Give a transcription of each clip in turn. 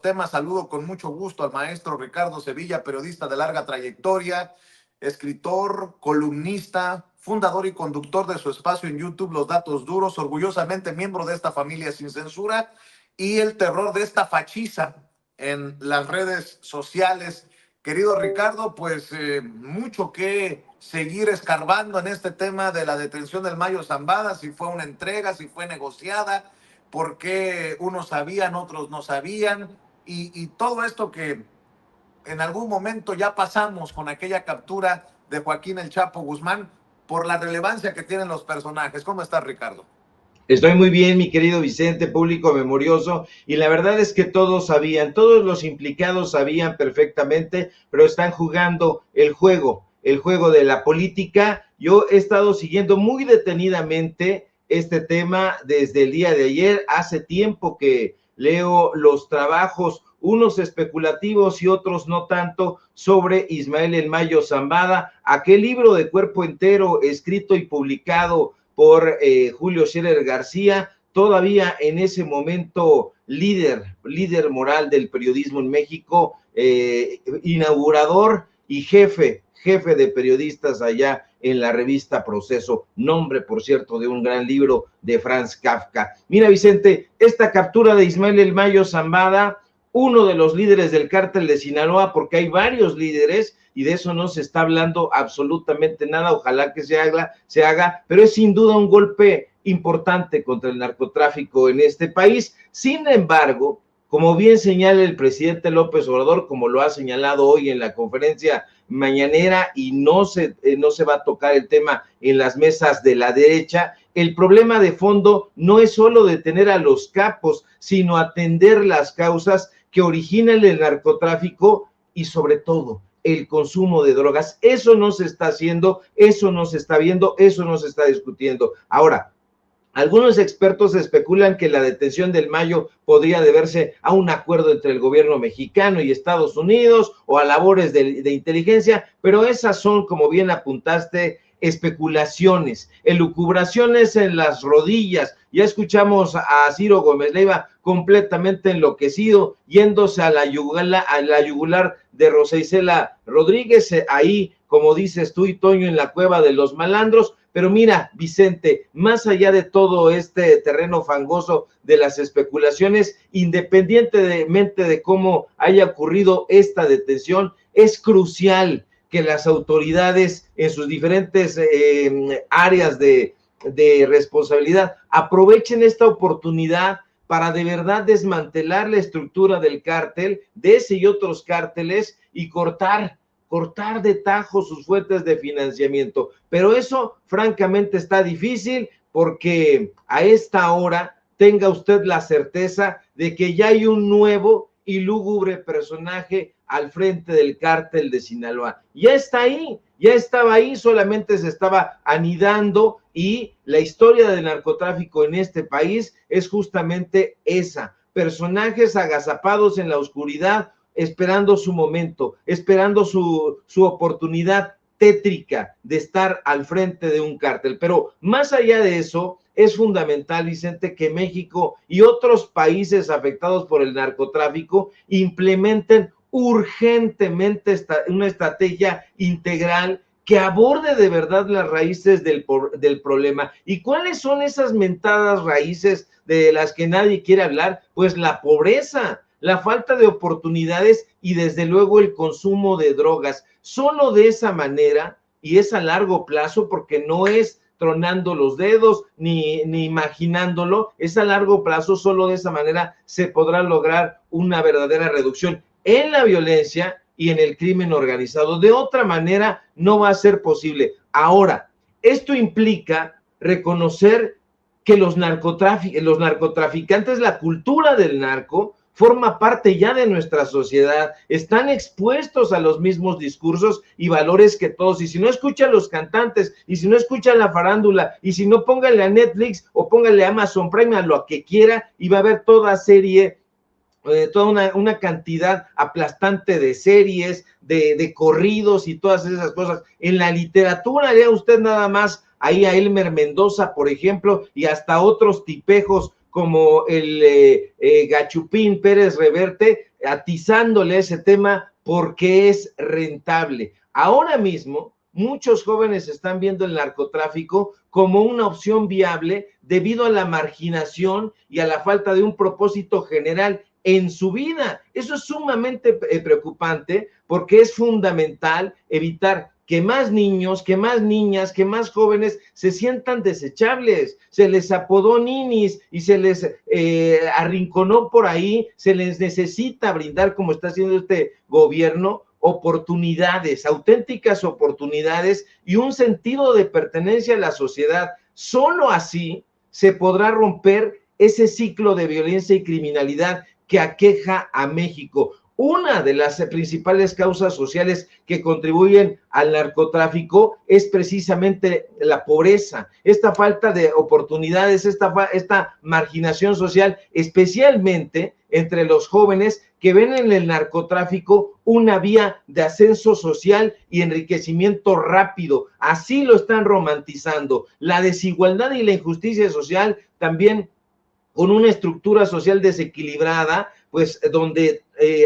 temas. Saludo con mucho gusto al maestro Ricardo Sevilla, periodista de larga trayectoria, escritor, columnista, fundador y conductor de su espacio en YouTube Los Datos Duros, orgullosamente miembro de esta familia sin censura y el terror de esta fachiza en las redes sociales. Querido Ricardo, pues mucho que seguir escarbando en este tema de la detención del Mayo Zambada, si fue una entrega, si fue negociada, por qué unos sabían, otros no sabían, y todo esto que en algún momento ya pasamos con aquella captura de Joaquín El Chapo Guzmán, por la relevancia que tienen los personajes. ¿Cómo estás, Ricardo? Estoy muy bien, mi querido Vicente, público memorioso, y la verdad es que todos sabían, todos los implicados sabían perfectamente, pero están jugando el juego de la política. Yo he estado siguiendo muy detenidamente este tema desde el día de ayer. Hace tiempo que leo los trabajos, unos especulativos y otros no tanto, sobre Ismael El Mayo Zambada, aquel libro de cuerpo entero escrito y publicado por Julio Scherer García, todavía en ese momento líder moral del periodismo en México, inaugurador y jefe de periodistas allá en la revista Proceso, nombre, por cierto, de un gran libro de Franz Kafka. Mira, Vicente, esta captura de Ismael El Mayo Zambada, uno de los líderes del cártel de Sinaloa, porque hay varios líderes, y de eso no se está hablando absolutamente nada, ojalá que se haga, pero es sin duda un golpe importante contra el narcotráfico en este país. Sin embargo, como bien señala el presidente López Obrador, como lo ha señalado hoy en la conferencia mañanera, y no se va a tocar el tema en las mesas de la derecha, el problema de fondo no es solo detener a los capos, sino atender las causas que originan el narcotráfico y sobre todo el consumo de drogas. Eso no se está haciendo, eso no se está viendo, eso no se está discutiendo. Ahora, algunos expertos especulan que la detención del Mayo podría deberse a un acuerdo entre el gobierno mexicano y Estados Unidos o a labores de inteligencia, pero esas son, como bien apuntaste, especulaciones, elucubraciones en las rodillas. Ya escuchamos a Ciro Gómez Leiva completamente enloquecido, yéndose a la yugular de Rosa Isela Rodríguez, ahí, como dices tú y Toño, en la cueva de los malandros. Pero mira, Vicente, más allá de todo este terreno fangoso de las especulaciones, independientemente de cómo haya ocurrido esta detención, es crucial que las autoridades en sus diferentes áreas de responsabilidad aprovechen esta oportunidad para de verdad desmantelar la estructura del cártel, de ese y otros cárteles, y cortar de tajo sus fuentes de financiamiento. Pero eso francamente está difícil, porque a esta hora tenga usted la certeza de que ya hay un nuevo y lúgubre personaje al frente del cártel de Sinaloa. Ya está ahí, ya estaba ahí, solamente se estaba anidando, y la historia del narcotráfico en este país es justamente esa: personajes agazapados en la oscuridad, esperando su momento, esperando su oportunidad tétrica de estar al frente de un cártel. Pero más allá de eso, es fundamental, Vicente, que México y otros países afectados por el narcotráfico implementen urgentemente una estrategia integral que aborde de verdad las raíces del problema. ¿Y cuáles son esas mentadas raíces de las que nadie quiere hablar? Pues la pobreza, la falta de oportunidades y desde luego el consumo de drogas. Solo de esa manera, y es a largo plazo, porque no es tronando los dedos ni imaginándolo, es a largo plazo, solo de esa manera se podrá lograr una verdadera reducción en la violencia y en el crimen organizado. De otra manera no va a ser posible. Ahora, esto implica reconocer que los narcotraficantes, la cultura del narco, forma parte ya de nuestra sociedad, están expuestos a los mismos discursos y valores que todos, y si no escuchan los cantantes, y si no escuchan la farándula, y si no, pónganle a Netflix o pónganle a Amazon Prime, a lo que quiera, y va a haber toda una cantidad aplastante de series, de corridos y todas esas cosas. En la literatura, lea usted nada más ahí a Elmer Mendoza, por ejemplo, y hasta otros tipejos como el Gachupín Pérez Reverte, atizándole ese tema porque es rentable. Ahora mismo, muchos jóvenes están viendo el narcotráfico como una opción viable debido a la marginación y a la falta de un propósito general en su vida. Eso es sumamente preocupante porque es fundamental evitar que más niños, que más niñas, que más jóvenes se sientan desechables. Se les apodó ninis y se les arrinconó por ahí, se les necesita brindar, como está haciendo este gobierno, oportunidades, auténticas oportunidades y un sentido de pertenencia a la sociedad. Solo así se podrá romper ese ciclo de violencia y criminalidad que aqueja a México. Una de las principales causas sociales que contribuyen al narcotráfico es precisamente la pobreza, esta falta de oportunidades, esta marginación social, especialmente entre los jóvenes que ven en el narcotráfico una vía de ascenso social y enriquecimiento rápido. Así lo están romantizando. La desigualdad y la injusticia social también, con una estructura social desequilibrada, pues donde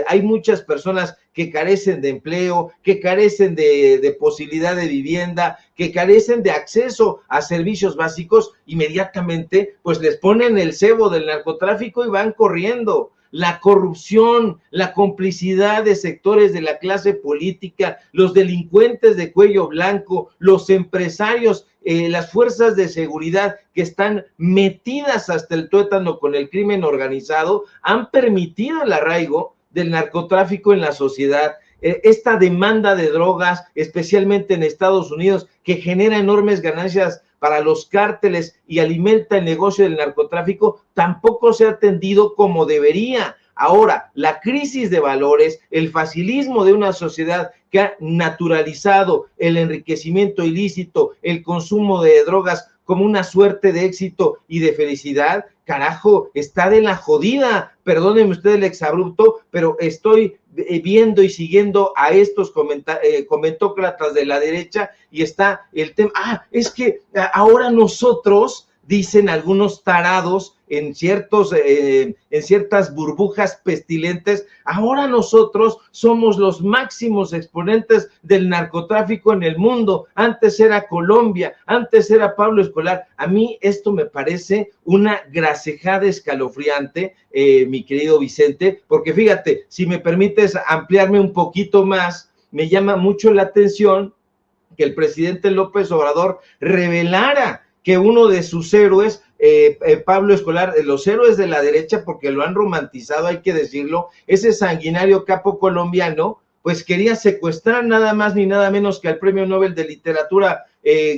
hay muchas personas que carecen de empleo, que carecen de posibilidad de vivienda, que carecen de acceso a servicios básicos, inmediatamente pues les ponen el cebo del narcotráfico y van corriendo. La corrupción, la complicidad de sectores de la clase política, los delincuentes de cuello blanco, los empresarios, las fuerzas de seguridad que están metidas hasta el tuétano con el crimen organizado, han permitido el arraigo del narcotráfico en la sociedad. Esta demanda de drogas, especialmente en Estados Unidos, que genera enormes ganancias para los cárteles y alimenta el negocio del narcotráfico, tampoco se ha atendido como debería. Ahora, la crisis de valores, el facilismo de una sociedad que ha naturalizado el enriquecimiento ilícito, el consumo de drogas como una suerte de éxito y de felicidad, carajo, está de la jodida. Perdónenme usted el exabrupto, pero estoy viendo y siguiendo a estos comentócratas de la derecha y está el tema, es que ahora nosotros, dicen algunos tarados en ciertas burbujas pestilentes, ahora nosotros somos los máximos exponentes del narcotráfico en el mundo. Antes era Colombia, antes era Pablo Escolar. A mí esto me parece una grasejada escalofriante, mi querido Vicente, porque fíjate, si me permites ampliarme un poquito más, me llama mucho la atención que el presidente López Obrador revelara que uno de sus héroes, Pablo Escolar, los héroes de la derecha, porque lo han romantizado, hay que decirlo, ese sanguinario capo colombiano, pues quería secuestrar nada más ni nada menos que al Premio Nobel de Literatura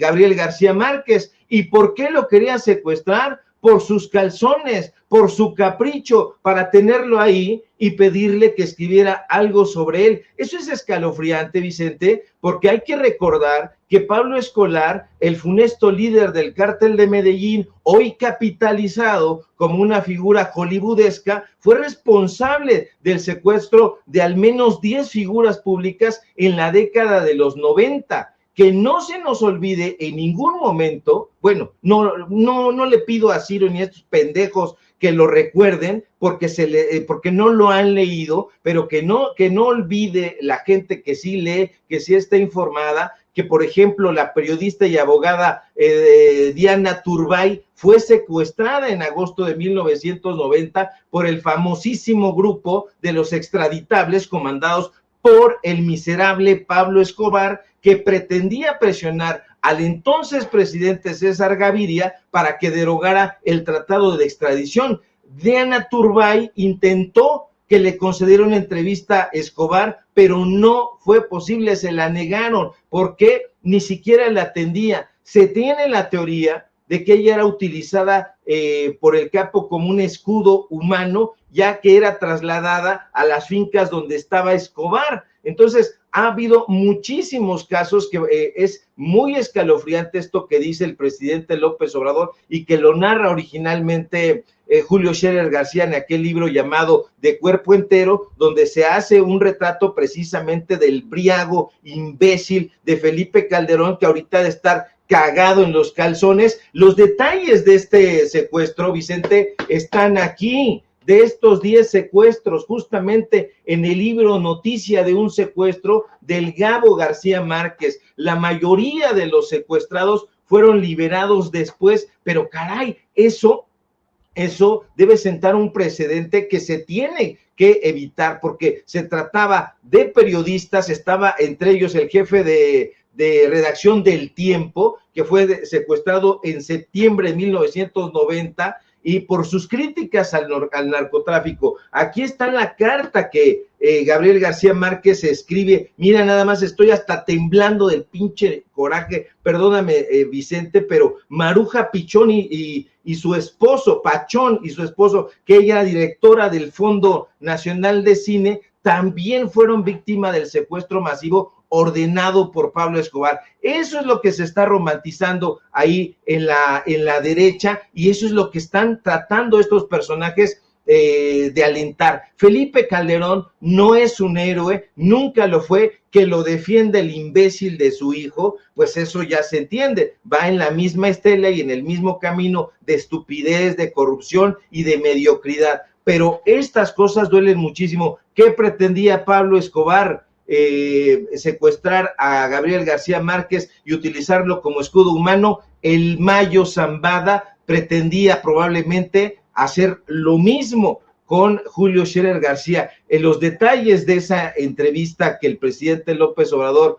Gabriel García Márquez. ¿Y por qué lo quería secuestrar? Por sus calzones, por su capricho, para tenerlo ahí y pedirle que escribiera algo sobre él. Eso es escalofriante, Vicente, porque hay que recordar que Pablo Escolar, el funesto líder del cártel de Medellín, hoy capitalizado como una figura hollywoodesca, fue responsable del secuestro de al menos 10 figuras públicas en la década de los 90. Que no se nos olvide en ningún momento, bueno, no le pido a Ciro ni a estos pendejos que lo recuerden porque no lo han leído, pero que no olvide la gente que sí lee, que sí está informada, que por ejemplo la periodista y abogada Diana Turbay fue secuestrada en agosto de 1990 por el famosísimo grupo de los extraditables comandados por el miserable Pablo Escobar, que pretendía presionar al entonces presidente César Gaviria para que derogara el tratado de extradición. Diana Turbay intentó que le concediera una entrevista a Escobar, pero no fue posible, se la negaron, porque ni siquiera la atendía. Se tiene la teoría de que ella era utilizada por el capo como un escudo humano, ya que era trasladada a las fincas donde estaba Escobar. Entonces, ha habido muchísimos casos que es muy escalofriante esto que dice el presidente López Obrador y que lo narra originalmente Julio Scherer García en aquel libro llamado De Cuerpo Entero, donde se hace un retrato precisamente del briago imbécil de Felipe Calderón, que ahorita de estar cagado en los calzones. Los detalles de este secuestro, Vicente, están aquí, de estos 10 secuestros, justamente en el libro Noticia de un secuestro del Gabo García Márquez. La mayoría de los secuestrados fueron liberados después, pero caray, eso debe sentar un precedente que se tiene que evitar, porque se trataba de periodistas, estaba entre ellos el jefe de redacción del Tiempo, que fue secuestrado en septiembre de 1990, y por sus críticas al narcotráfico. Aquí está la carta que Gabriel García Márquez escribe. Mira, nada más estoy hasta temblando del pinche coraje, perdóname Vicente, pero Maruja Pichón y su esposo, Pachón y su esposo, que ella era directora del Fondo Nacional de Cine, también fueron víctimas del secuestro masivo ordenado por Pablo Escobar. Eso es lo que se está romantizando ahí en la derecha, y eso es lo que están tratando estos personajes de alentar. Felipe Calderón no es un héroe, nunca lo fue. Que lo defiende el imbécil de su hijo, pues eso ya se entiende, va en la misma estela y en el mismo camino de estupidez, de corrupción y de mediocridad, pero estas cosas duelen muchísimo. ¿Qué pretendía Pablo Escobar? Secuestrar a Gabriel García Márquez y utilizarlo como escudo humano. El Mayo Zambada pretendía probablemente hacer lo mismo con Julio Scherer García. En los detalles de esa entrevista que el presidente López Obrador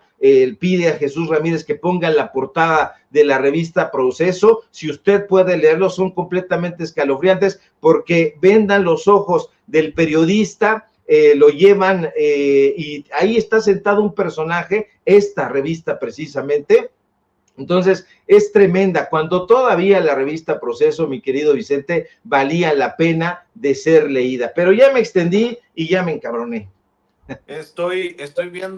pide a Jesús Ramírez que ponga en la portada de la revista Proceso, si usted puede leerlo, son completamente escalofriantes, porque vendan los ojos del periodista, lo llevan y ahí está sentado un personaje, esta revista precisamente. Entonces es tremenda, cuando todavía la revista Proceso, mi querido Vicente, valía la pena de ser leída, pero ya me extendí y ya me encabroné. Estoy viendo